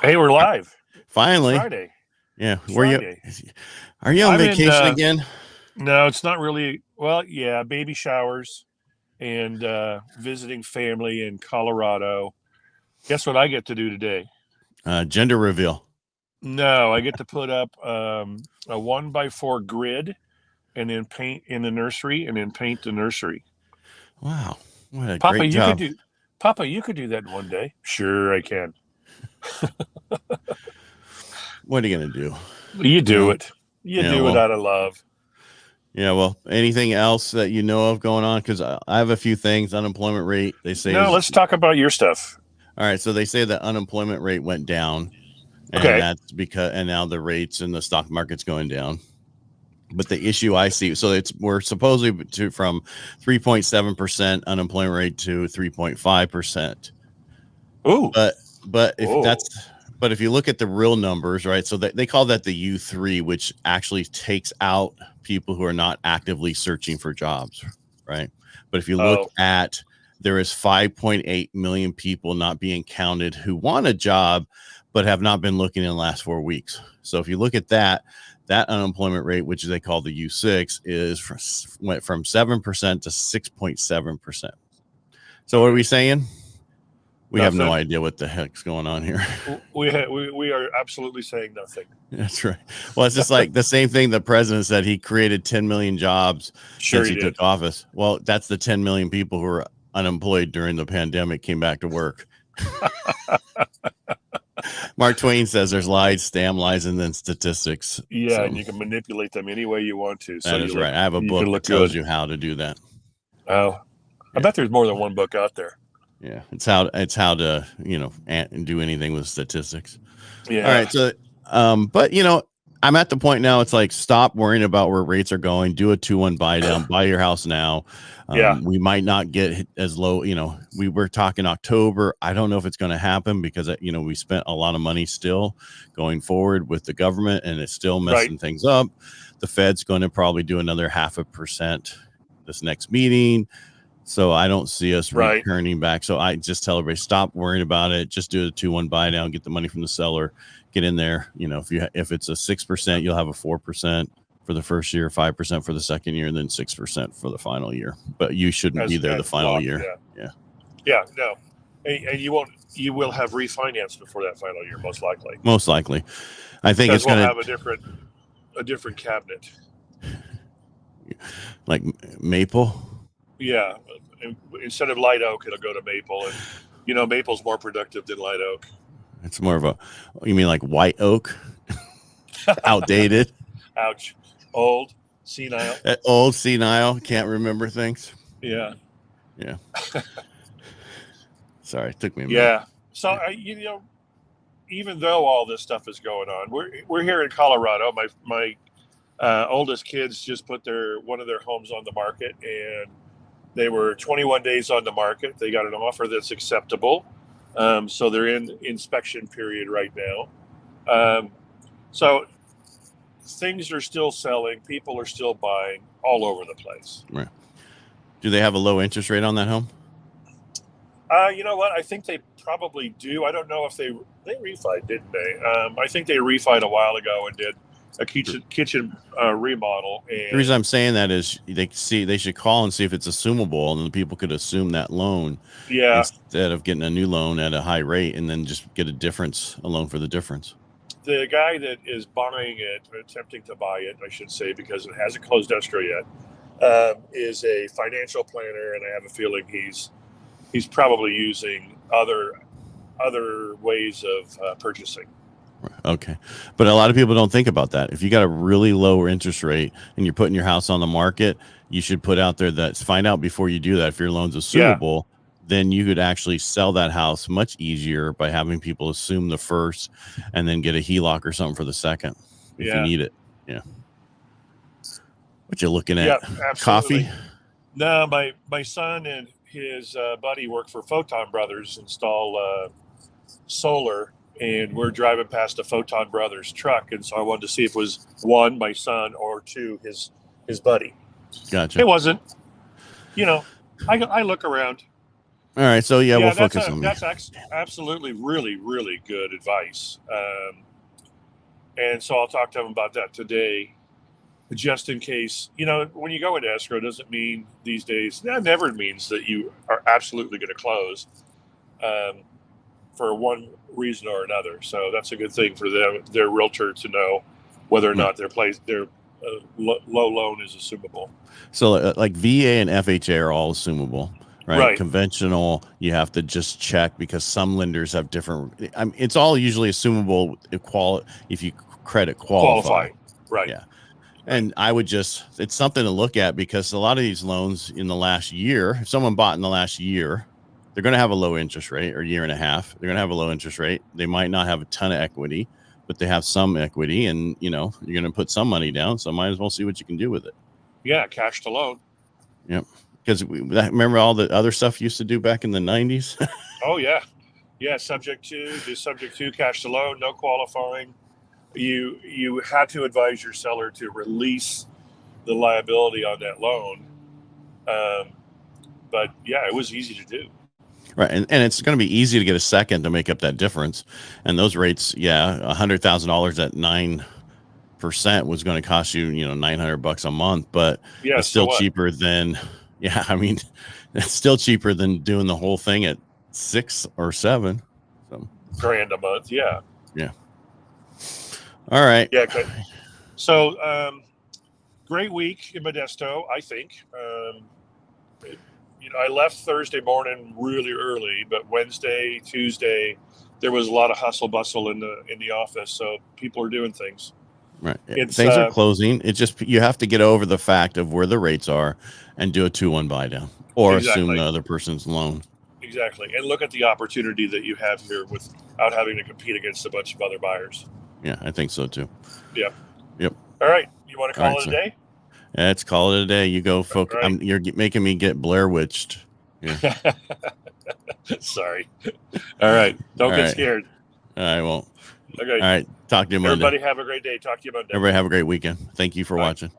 Hey, we're live. It's Finally. Friday. Yeah. It's Friday. Are you on I'm in. vacation again? No, it's not really. Well, yeah, baby showers and visiting family in Colorado. Guess what I get to do today? Gender reveal. No, I get to put up a 1x4 grid and then paint in the nursery and then paint the nursery. Wow. What a Papa, great you could job. do. Papa, you could do that in one day. Sure, I can. What are you going to do? You do know? it. You do it out of love. Yeah. Well, anything else that you know of going on? Because I have a few things. Unemployment rate, they say. No, let's talk about your stuff. All right. So they say the unemployment rate went down. And Okay. that's because, and now the rates in the stock market's going down. But the issue I see, so we're supposedly from 3.7% unemployment rate to 3.5%. Ooh. But if you look at the real numbers, right? So they call that the U3, which actually takes out people who are not actively searching for jobs, right? But if you look at, there is 5.8 million people not being counted who want a job, but have not been looking in the last 4 weeks. So if you look at that unemployment rate, which they call the U6, went from 7% to 6.7%. So what are we saying? We have no idea what the heck's going on here. We are absolutely saying nothing. That's right. Well, it's just like the same thing the president said. He created 10 million jobs since he took office. Well, that's the 10 million people who were unemployed during the pandemic came back to work. Mark Twain says there's lies, damn lies, and then statistics. Yeah, so, and you can manipulate them any way you want to. So that is right. I have a book that tells you how to do that. Oh, I bet there's more than one book out there. Yeah, it's how to do anything with statistics. Yeah. All right. So, but I'm at the point now. It's like stop worrying about where rates are going. Do a 2-1 buy down. Buy your house now. We might not get as low. We were talking October. I don't know if it's going to happen because we spent a lot of money still going forward with the government, and it's still messing things up. The Fed's going to probably do another 0.5% this next meeting. So I don't see us returning back. So I just tell everybody, stop worrying about it. Just do a 2-1 buy down, get the money from the seller, get in there. If it's a 6%, you'll have a 4% for the first year, 5% for the second year, and then 6% for the final year. But you shouldn't be there the final year. Yeah, no. And you will have refinanced before that final year, most likely. Most likely. I think it's going to have a different cabinet. Like maple? Yeah, instead of light oak, it'll go to maple, and maple's more productive than light oak. It's more of you mean like white oak? Outdated. Ouch. Old, senile, can't remember things. Yeah. Sorry, it took me a minute. Yeah. So even though all this stuff is going on, we're here in Colorado. My oldest kids just put one of their homes on the market, and they were 21 days on the market. They got an offer that's acceptable. So they're in inspection period right now. So things are still selling. People are still buying all over the place. Right. Do they have a low interest rate on that home? You know what? I think they probably do. I don't know if they refied, didn't they? I think they refied a while ago and did a kitchen remodel. And the reason I'm saying that is they should call and see if it's assumable, and then people could assume that loan instead of getting a new loan at a high rate and then just get a loan for the difference. The guy that is buying it, attempting to buy it, I should say, because it hasn't closed escrow yet, is a financial planner, and I have a feeling he's probably using other ways of purchasing. Okay. But a lot of people don't think about that. If you got a really low interest rate and you're putting your house on the market, you should put out there find out before you do that. If your loan's assumable, then you could actually sell that house much easier by having people assume the first and then get a HELOC or something for the second if you need it. Yeah. What you looking at? Yeah, Coffee? No, my son and his buddy work for Photon Brothers, install solar. And we're driving past a Photon Brothers truck, and so I wanted to see if it was one, my son, or two, his buddy. Gotcha. It wasn't. I look around. All right. So yeah, we'll focus on me. That's absolutely really, really good advice. And so I'll talk to him about that today, just in case. When you go into escrow, doesn't mean these days, that never means that you are absolutely going to close for one reason or another. So that's a good thing for their realtor to know whether or not their low loan is assumable. So like VA and FHA are all assumable. Right. Conventional, you have to just check because some lenders have different. It's all usually assumable if you credit qualify. Right. Yeah. And I would it's something to look at because a lot of these loans in the last year, if someone bought in the last year, they're going to have a low interest rate, or year and a half. They're going to have a low interest rate. They might not have a ton of equity, but they have some equity, and you're going to put some money down. So might as well see what you can do with it. Yeah. Cash to loan. Yep. Because remember all the other stuff you used to do back in the 90s? Oh, yeah. Yeah. Subject to cash to loan, no qualifying. You had to advise your seller to release the liability on that loan. But yeah, it was easy to do. Right. And it's going to be easy to get a second to make up that difference. And those rates, $100,000 at 9% was going to cost you, $900 a month, but it's still cheaper than, it's still cheaper than doing the whole thing at 6 or 7. So $1,000 a month. Yeah. Yeah. All right. Yeah. Okay. So, great week in Modesto, I think. I left Thursday morning really early, but Wednesday, Tuesday, there was a lot of hustle bustle in the office. So people are doing things. Right. Things are closing. It's just, you have to get over the fact of where the rates are and do a 2-1 buy down or assume the other person's loan. Exactly. And look at the opportunity that you have here without having to compete against a bunch of other buyers. Yeah, I think so too. Yeah. Yep. All right. You want to call it a day? Let's call it a day. You go focus. Right. You're making me get Blair Witched. Yeah. Sorry. All right. Don't get scared. I won't. Okay. All right. Talk to you Monday. Everybody have a great day. Talk to you Monday. Everybody have a great weekend. Thank you for watching.